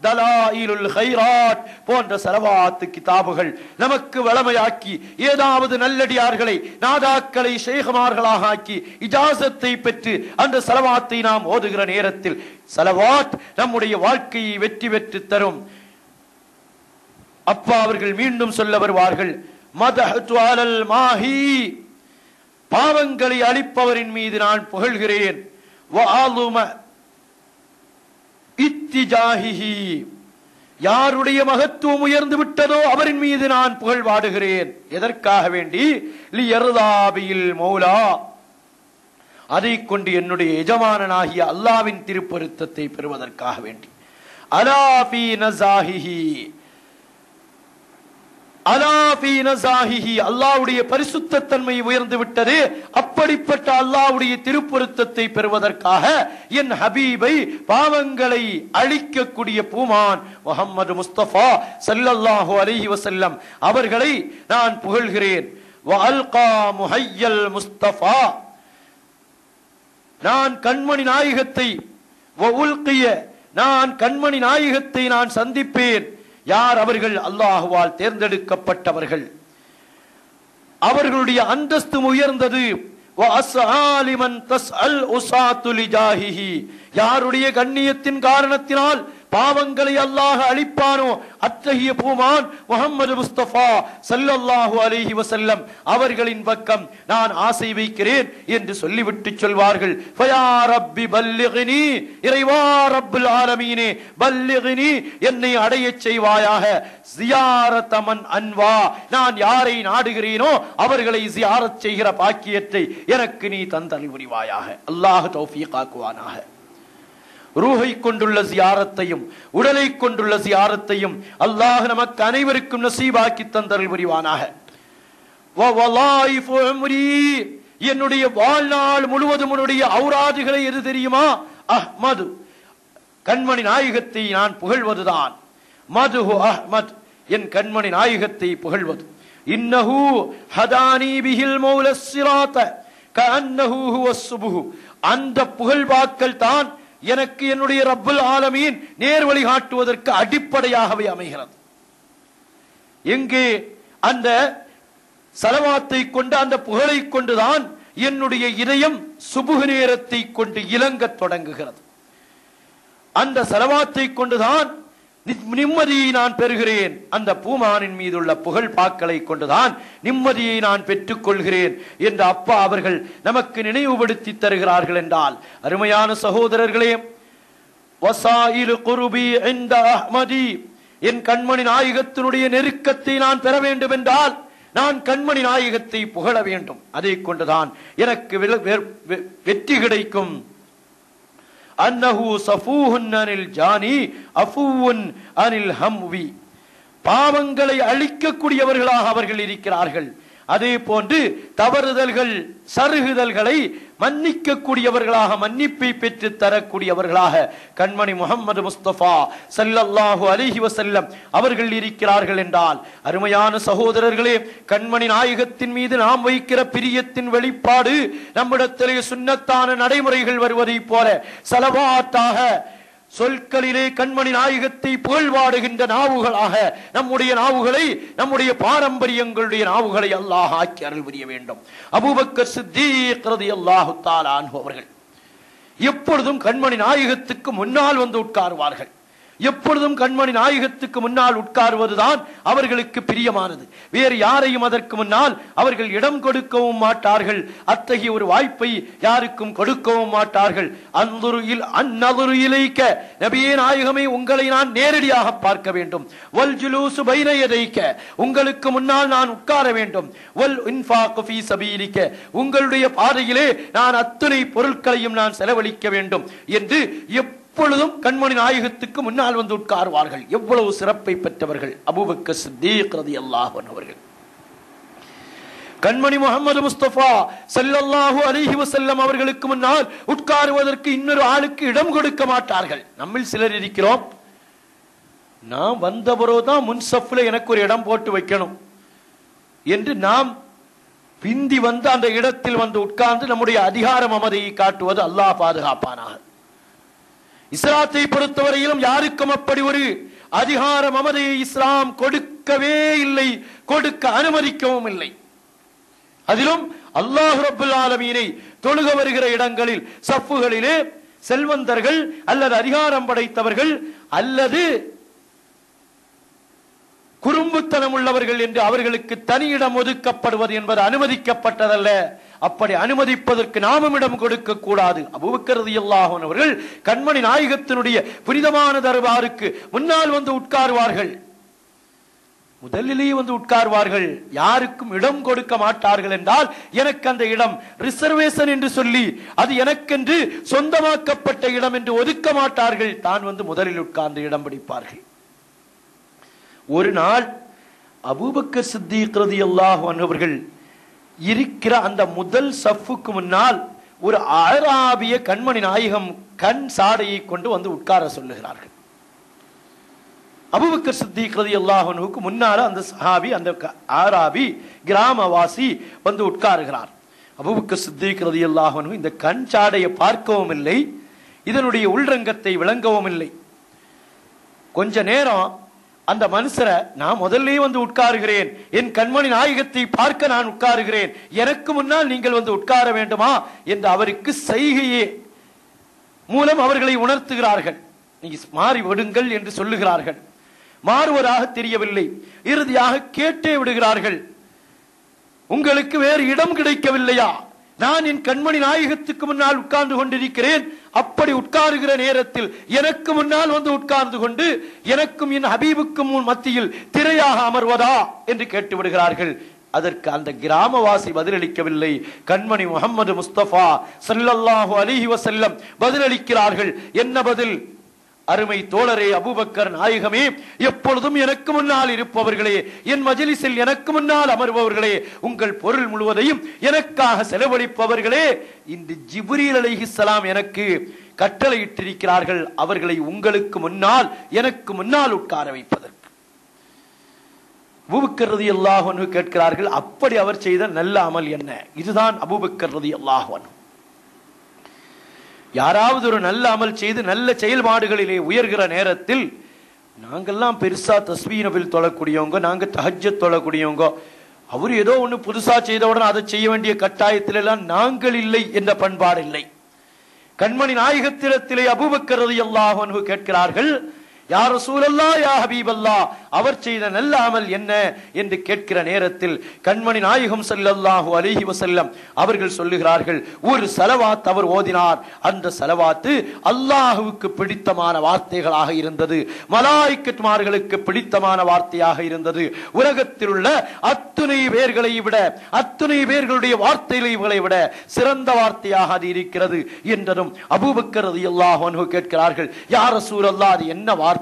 தலாயிலுல் கைராத் போன்ற ஸலவாத் கிதாபுகள் நமக்கு வளமையாக்கி, ஏதாவது நல்லடியார்களை நாதாக்களை ஷேகுமார்களாக ஆக்கி இஜாசத்தை பெற்று அந்த ஸலவாத்தை நாம் ஓதுகிற நேரத்தில் ஸலவாத் நம்முடைய வாழ்க்கையை வெற்றி பெற்று தரும். அப்பா அவர்கள் மீண்டும் சொல்ல வருவார்கள், மதஹ்து அலல் மாஹி, பாவங்களை அழிப்பவரின் மீது நான் புகழ்கிறேன். வஅலும இத்திஜாஹிஹி, யாருடைய மகத்துவம் உயர்ந்து விட்டதோ அவரின் மீது நான் புகழ் பாடுகிறேன். எதற்காக வேண்டி? லியர்தாபில் மௌலா, அதை கொண்டு என்னுடைய எஜமானனாகிய அல்லாஹ்வின் திருப்பொருத்தத்தை பெறுவதற்காக வேண்டி. அலா ஃபீ நஸாஹிஹி, அல்லாஹ்வுடைய பரிசுத்த தன்மை உயர்ந்து விட்டது. அப்படிப்பட்ட அல்லாஹ்வுடைய திருப்பொருத்தத்தை பெறுவதற்காக என் ஹபீபை, பாவங்களை அழிக்கக்கூடிய பூமான் முஹம்மது முஸ்தபா ஸல்லல்லாஹு அலைஹி வஸல்லம் அவர்களை நான் புகழ்கிறேன். வஅல்கா முஹய்யல் முஸ்தபா, நான் கண்மணி நாயகத்தை, வஉல்கிய, நான் கண்மணி நாயகத்தை நான் சந்திப்பேன். யார் அவர்கள்? அல்லாஹுவால் தேர்ந்தெடுக்கப்பட்டவர்கள், அவர்களுடைய அந்தஸ்து உயர்ந்தது. யாருடைய கண்ணியத்தின் காரணத்தினால் பாவங்களை அல்லாஹ் அழிப்பானோ அத்தகைய பூமான் முஹம்மது முஸ்தபா ஸல்லல்லாஹு அலைஹி வஸல்லம் அவர்களின் பக்கம் நான் ஆசை வைக்கிறேன் என்று சொல்லிவிட்டு சொல்வார்கள். ஃபயா ரப்பி பல்லிக்னி, இறைவா ரப்புல் ஆலமீனே பல்லிக்னி, என்னை அடையச் செய்வாயாக. ஜியாரத மன் அன்வா, நான் யாரை நாடுகிறேனோ அவர்களை ஜியாரத் செய்கிற பாக்கியத்தை எனக்கு நீ தந்தல் புரிவாயாக. அல்லாஹ் தௌஃபீக் ஆக்குவானாக. ரூஹை கொண்டுள்ள ஜியாரத்தையும் உடலை கொண்டுள்ள ஜியாரத்தையும் அல்லாஹ் நமக்கு அனைவருக்கும் நசீபாக்கி தந்தருள் புரிவானாக. என்னுடைய வாழ்நாள் முழுவதும் உன்னுடைய ஔராதுகளை எது தெரியுமா? அஹ்மது, கண்மணி நாயகத்தை நான் புகழ்வதுதான். மதுஹு அஹ்மத், என் கண்மணி நாயகத்தை புகழ்வது. இன்னஹு ஹதானி பிஹில் மௌலஸ் ஸிராத கஅன்னஹு ஹுவஸ் சுப்ஹு, அந்த புகழ்வாக்கள் தான் எனக்கு என்னுடைய ரப்புல் ஆலமீன் நேர் வழிகாட்டுவதற்கு அடிப்படையாகவே அமைகிறது. எங்கே? அந்த ஸலவாத்தை கொண்டு, அந்த புகழை கொண்டுதான் என்னுடைய இதயம் சுபுஹ் நேரத்தை கொண்டு இலங்கத் தொடங்குகிறது. அந்த ஸலவாத்தை கொண்டுதான் நிம்மதியை நான் பெறுகிறேன். அந்த பூமானின் மீதுள்ள புகழ் பாக்களை கொண்டுதான் நிம்மதியை நான் பெற்றுக் கொள்கிறேன் என்று அப்பா அவர்கள் நமக்கு நினைவுபடுத்தி தருகிறார்கள் என்றால், அருமையான சகோதரர்களே, வசாயிலு குருபி இன்த அஹ்மதி, என் கண்மணி நாயகத்தினுடைய நெருக்கத்தை நான் பெற வேண்டும் என்றால் நான் கண்மணி நாயகத்தை புகழ வேண்டும். அதை கொண்டுதான் எனக்கு வெற்றி கிடைக்கும். அன்னஹு ஸஃபூஹுன் அனில் ஜானி அஃபூவுன் அனில் ஹம்வி, பாவங்களை அழிக்கக்கூடியவர்களாக அவர்கள் இருக்கிறார்கள். அதே போன்று தவறுதல்கள், சருகுதல்களை மன்னிக்க கூடியவர்களாக, மன்னிப்பை பெற்று தரக்கூடியவர்களாக கண்மணி முஹம்மது முஸ்தபா ஸல்லல்லாஹு அலைஹி வஸல்லம் அவர்கள் இருக்கிறார்கள் என்றால், அருமையான சகோதரர்களே, கண்மணி நாயகத்தின் மீது நாம் வைக்கிற பிரியத்தின் வெளிப்பாடு நம்மிடத்திலே சுன்னத்தான நடைமுறைகள் வருவதை போல ஸலவாத்தாக, சொற்களிலே கண்மணி நாயகத்தை புகழ்வாடுகின்ற நாவுகளாக நம்முடைய நாவுகளை, நம்முடைய பாரம்பரியங்களுடைய நாவுகளை அல்லாஹ் ஆக்கி அருள் புரிய வேண்டும். அபூபக்கர் சித்தீக் ரலியல்லாஹு தஆலா அன்ஹு அவர்கள் எப்பொழுதும் கண்மணி நாயகத்துக்கு முன்னால் வந்து உட்காருவார்கள். எப்பொழுதும் கண்மணி நாயகத்துக்கு முன்னால் உட்காருவதுதான் அவர்களுக்கு பிரியமானது. வேறு யாரையும் அதற்கு முன்னால் அவர்கள் இடம் கொடுக்கவும் மாட்டார்கள். அத்தகைய ஒரு வாய்ப்பை யாருக்கும் கொடுக்கவும் மாட்டார்கள். அந்நதுரு இலைக்க, நபியே நாயகமே, உங்களை நான் நேரடியாக பார்க்க வேண்டும். வல் ஜுலூசு பைன யதைக்க, உங்களுக்கு முன்னால் நான் உட்கார வேண்டும். வல் இன்ஃபாகு ஃபீ சபீலிக்க, உங்களுடைய பாதையிலே நான் அத்தனை பொருட்களையும் நான் செலவழிக்க வேண்டும் என்று எப்பொழுதும் கண்மணி நாயகத்துக்கு முன்னால் வந்து உட்காருவார்கள். எவ்வளவு சிறப்பை பெற்றவர்கள் அபூபக்கர் சித்தீக் ரலியல்லாஹு அன்ஹு அவர்கள். கண்மணி முஹம்மது முஸ்தபா ஸல்லல்லாஹு அலைஹி வஸல்லம் அவர்களுக்கு முன்னால் உட்காருவதற்கு இன்னொரு ஆளுக்கு இடம் கொடுக்க மாட்டார்கள். நம்மில் சிலர் இருக்கிறோம், நான் வந்த பிறகுதான் முன்சஃப்ல எனக்கு ஒரு இடம் போட்டு வைக்கணும் என்று நாம் பிந்தி வந்து அந்த இடத்தில் வந்து உட்கார்ந்து நம்முடைய அதிகார மமதையை காட்டுவது அல்லாஹ் பாதுகாப்பானாக. இஸ்லாத்தை பொறுத்தவரையிலும் யாருக்கும் அப்படி ஒரு அதிகார மமதையை இஸ்லாம் கொடுக்கவே இல்லை, கொடுக்க அனுமதிக்கவும் இல்லை. அதிலும் அல்லாஹ் ரப்பல் ஆலமீனை தொழுக வருகிற இடங்களில் சஃப்புகளிலே செல்வந்தர்கள் அல்லது அதிகாரம் படைத்தவர்கள் அல்லது குறும்புத்தனம் உள்ளவர்கள் என்று அவர்களுக்கு தனியிடம் ஒதுக்கப்படுவது என்பது அனுமதிக்கப்பட்டதல்ல. அப்படி அனுமதிப்பதற்கு நாமும் இடம் கொடுக்க கூடாது. அபூபக்கர் ரலியல்லாஹு அன்ஹு அவர்கள் கண்மணி நாயகத்தினுடைய புனிதமான தர்பாருக்கு முன்னால் வந்து உட்காருவார்கள். முதலிலேயே வந்து உட்கார்வார்கள். யாருக்கும் இடம் கொடுக்க மாட்டார்கள். என்றால் எனக்கு அந்த இடம் ரிசர்வேஷன் என்று சொல்லி அது எனக்கென்று சொந்தமாக்கப்பட்ட இடம் என்று ஒதுக்க மாட்டார்கள். தான் வந்து முதலில் உட்கார்ந்து இடம் பிடிப்பார்கள். ஒரு நாள் அபூபக்கர் சித்தீக் ரலியல்லாஹு அன்ஹு அவர்கள் இருக்கிற அந்த முதல் சஃப்புக்கு முன்னால் ஒரு அராபிய கண்மணி நாயகம் கண் சாடையை கொண்டு வந்து உட்கார சொல்லுகிறார்கள். அபூபக்கர் சித்தீக் ரலியல்லாஹு அன்ஹுக்கு முன்னால அந்த சஹாபி, அந்த ஆராபி கிராமவாசி வந்து உட்காருகிறார். அபூபக்கர் சித்தீக் ரலியல்லாஹு அன்ஹு இந்த கண் சாடையை பார்க்கவும் இல்லை, இதனுடைய உள்ரங்கத்தை விளங்கவும் இல்லை. கொஞ்ச நேரம் அந்த மனுஷரை, நான் முதல்ல வந்து உட்காருகிறேன், என் கண்மணி நாயகத்தை பார்க்க நான் உட்காருகிறேன், எனக்கு முன்னால் நீங்கள் வந்து உட்கார வேண்டுமா என்று அவருக்கு செய்கையே மூலம் அவர்களை உணர்த்துகிறார்கள். நீங்க மாறி விடுங்கள் என்று சொல்லுகிறார்கள். மாறுவதாக தெரியவில்லை. இறுதியாக கேட்டே விடுகிறார்கள், உங்களுக்கு வேறு இடம் கிடைக்கவில்லையா? நான் என் கண்மணி நாயகத்துக்கு முன்னால் உட்கார்ந்து கொண்டிருக்கிறேன், அப்படி உட்காருகிற நேரத்தில் எனக்கு முன்னால் வந்து உட்கார்ந்து கொண்டு எனக்கும் என் ஹபீபுக்கும் மத்தியில் திரையாக அமர்வதா என்று கேட்டு விடுகிறார்கள். அதற்கு அந்த கிராமவாசி பதிலளிக்கவில்லை. கண்மணி முஹம்மது முஸ்தபா ஸல்லல்லாஹு அலைஹி வஸல்லம் பதிலளிக்கிறார்கள். என்ன பதில்? அருமை தோழரே அபூபக்கர் நாயகமே, எப்பொழுதும் எனக்கு முன்னால் இருப்பவர்களே, என் மஜ்லிஸில் எனக்கு முன்னால் அமர்பவர்களே, உங்கள் பொருள் முழுவதையும் எனக்காக செலவழிப்பவர்களே, இந்த ஜிப்ரீல் அலைஹிஸ்ஸலாம் எனக்கு கட்டளையிட்டிருக்கிறார்கள் அவர்களை உங்களுக்கு முன்னால் எனக்கு முன்னால் உட்கார வைப்பதற்கு. அபூபக்கர் ரலியல்லாஹு அன்ஹு கேட்கிறார்கள், அப்படி அவர் செய்த நல்ல அமல் என்ன? இதுதான் அபூபக்கர் ரலியல்லாஹு அன்ஹு. யாராவது ஒரு நல்ல அமல் செய்து நல்ல செயல்பாடுகளிலே உயர்கிற நேரத்தில், நாங்கெல்லாம் பெருசா தஸ்பீஹ் நபில் தொழக்கூடியவங்க, நாங்க தஹஜ்ஜத் தொழக்கூடியவங்க, அவர் ஏதோ ஒண்ணு புதுசா செய்தவுடன் அதை செய்ய வேண்டிய கட்டாயத்தில் எல்லாம் நாங்கள் இல்லை என்ற பண்பாடு இல்லை. கண்மணி நாயகத்திலே அபூபக்கர் ரலியல்லாஹு அன்ஹு கேட்கிறார்கள், யா ரசூலல்லாஹ், யா ஹபீபல்லாஹ், அவர் செய்த நல்ல அமல் என்ன என்று கேட்கிற நேரத்தில் கண்மணி நாயகம் ஸல்லல்லாஹு அலைஹி வஸல்லம் அவர்கள் சொல்லுகிறார்கள், ஒரு ஸலவாத் அவர் ஓதினார். அந்த ஸலவாத்து அல்லாஹ்வுக்கு பிடித்தமான வார்த்தைகளாக இருந்தது, மலாயிக்கத்துமார்களுக்கு பிடித்தமான வார்த்தையாக இருந்தது. உலகத்தில் உள்ள அத்துணை பேர்களை விட, அத்துணை பேர்களுடைய வார்த்தைகளை விட சிறந்த வார்த்தையாக அது இருக்கிறது என்றதும் அபூபக்கர் ரலியல்லாஹு அன்ஹு கேட்கிறார்கள், யா ரசூலல்லாஹ், அது என்ன வார்த்தை,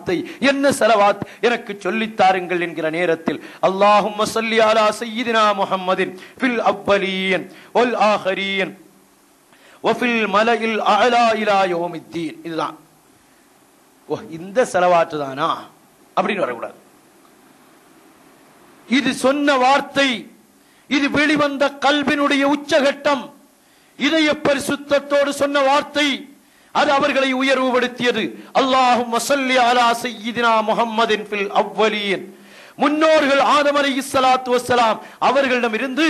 என்ன ஸலவாத், எனக்கு சொல்லித் தாருங்கள் என்கிற நேரத்தில், அல்லாஹும்ம ஸல்லி அலா சய்யிதினா முஹம்மதின் ஃபில் அவ்வலீன் வல் ஆஹிரீன் வ ஃபில் மலஇல் அலா இலா யௌமித்தீன். இதுதான். ஓ, இந்த ஸலவாத் தானா அப்படின்னு வரக்கூடாது. இது சொன்ன வார்த்தை, இது வெளிவந்த கல்வினுடைய உச்சகட்டம், இதய பரிசுத்தத்தோடு சொன்ன வார்த்தை, அது அவர்களை உயர்வுபடுத்தியது. அல்லாஹும்ம ஸல்லி அலா சய்யிதினா முஹம்மதின் ஃபில் அவ்வலீன். முன்னோர்கள் ஆதம் அலைஹிஸ்ஸலாத்து வஸ்ஸலாம் அவர்களிடமிருந்து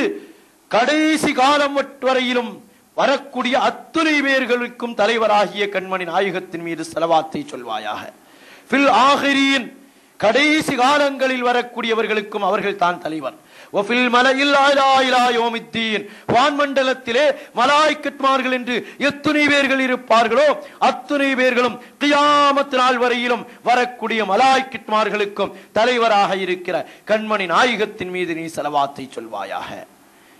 கடைசி காலம் வரையிலும் வரக்கூடிய அத்துணை பேர்களுக்கும் தலைவராகிய கண்மணி நாயகத்தின் மீது ஸலவாத்தை சொல்வாயாக. ஃபில் ஆஹிரீன், கடைசி காலங்களில் வரக்கூடியவர்களுக்கும் அவர்கள் தான் தலைவர். வஃபில் மலஇல் அலா இலா யௌமித்தீன், வான்மண்டலத்திலே மலாயிக்கத்மார்கள் என்று எத்துணை பேர்கள் இருப்பார்களோ அத்துணை பேர்களும் கியாமத் நாள் வரையிலும் வரக்கூடிய மலாயிக்கத்மார்களுக்கும் தலைவராக இருக்கிற கண்மணி நாயகத்தின் மீது நீ ஸலவாத்தை சொல்வாயாக.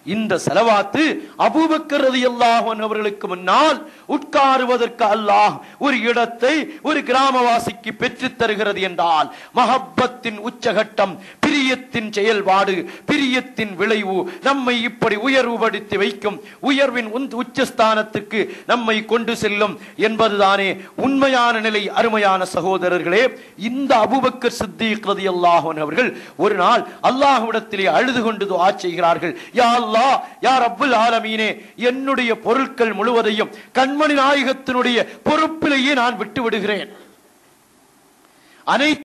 இந்த ஸலவாத்து அபூபக்கர் ரலியல்லாஹு அன்ஹு அவர்களுக்கு முன்னால் உட்காருவதற்கு அல்லாஹ் ஒரு இடத்தை ஒரு கிராமவாசிக்கு பெற்றுத் தருகிறது என்றால், மஹப்பத்தின் உச்சகட்டம், பிரியத்தின் செயல்பாடு, பிரியத்தின் விளைவு நம்மை இப்படி உயர்வுபடுத்தி வைக்கும், உயர்வின் உச்சஸ்தானத்துக்கு நம்மை கொண்டு செல்லும் என்பதுதானே உண்மையான நிலை. அருமையான சகோதரர்களே, இந்த அபூபக்கர் சித்தீக் ரலியல்லாஹு அன்ஹு அவர்கள் ஒரு நாள் அல்லாஹ்விடத்திலே அழுது கொண்டு துஆ செய்கிறார்கள், யா அல்லாஹ், அல்லாஹ், யா ரப்புல் ஆலமீனே, என்னுடைய பொருட்கள் முழுவதையும் கண்மணி நாயகத்தினுடைய பொறுப்பிலேயே நான் விட்டு விடுகிறேன். அனைத்து